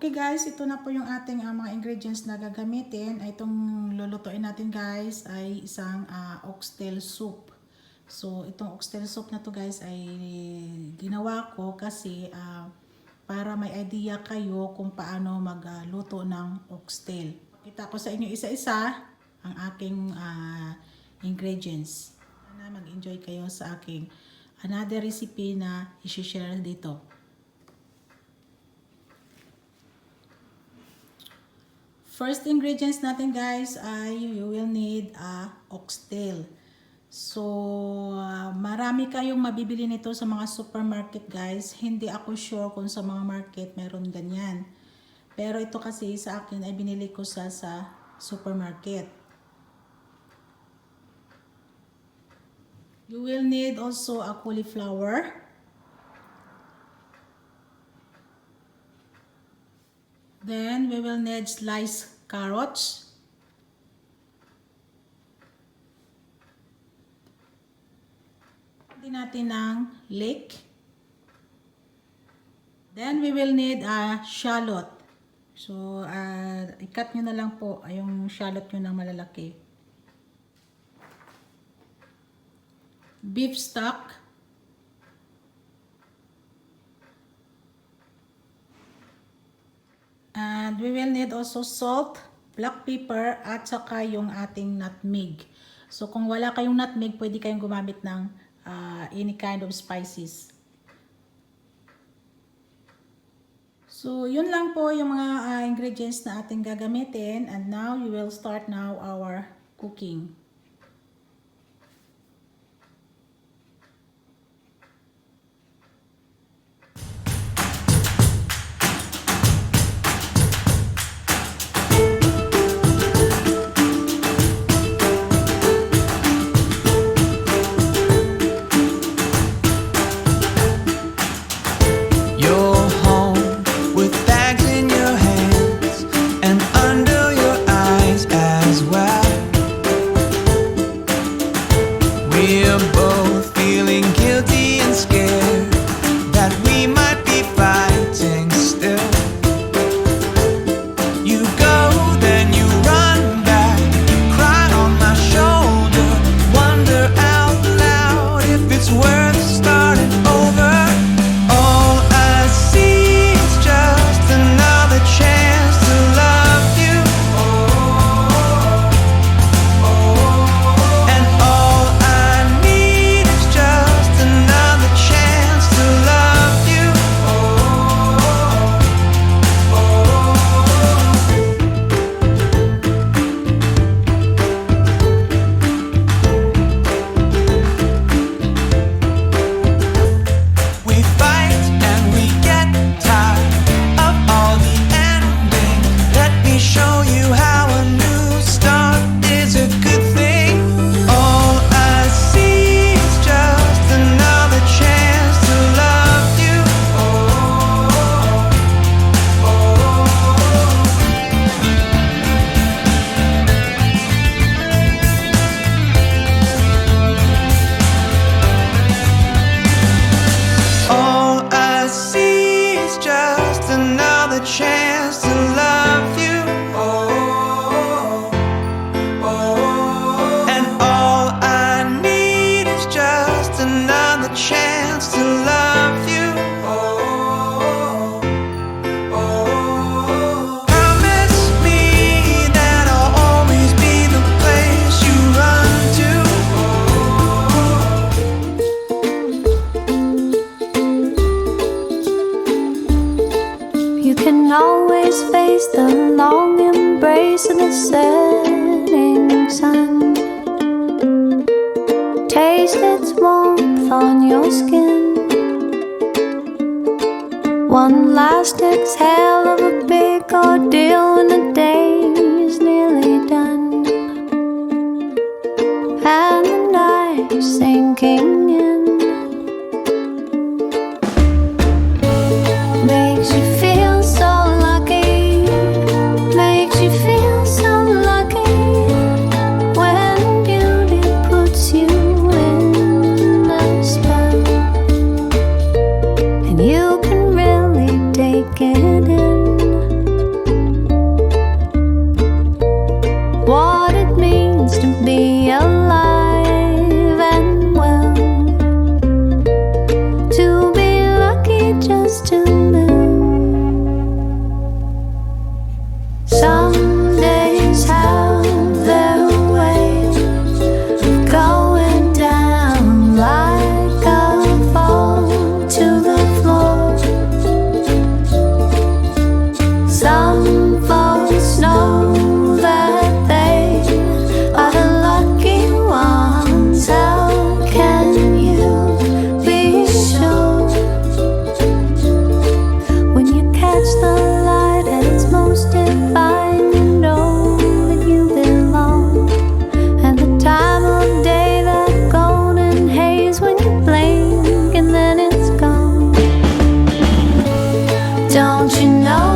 Okay guys, ito na po yung ating mga ingredients na gagamitin. Itong lulutuin natin guys ay isang oxtail soup. So itong oxtail soup na to guys ay ginawa ko kasi para may idea kayo kung paano magluto ng oxtail. Kita ko sa inyo isa-isa ang aking ingredients. Sana mag-enjoy kayo sa aking another recipe na i-share dito. First ingredients natin guys ay you will need oxtail. So marami kayong mabibili nito sa mga supermarket guys. Hindi ako sure kung sa mga market meron ganyan. Pero ito kasi sa akin ay binili ko sa supermarket. You will need also a cauliflower. Then we will need sliced carrots. Pwede natin ng leek. Then we will need a shallot. So i-cut nyo na lang po yung shallot nyo ng malalaki. Beef stock. And we will need also salt, black pepper, at saka yung ating nutmeg. So kung wala kayong nutmeg, pwede kayong gumamit ng any kind of spices. So yun lang po yung mga ingredients na ating gagamitin. And now, we will start now our cooking. Taste its warmth on your skin. One last exhale of a big ordeal when the day is nearly done, and the night sinking in makes you feel so lucky, makes you feel so lucky when beauty puts you in a spell, and you can really take it in. Don't you know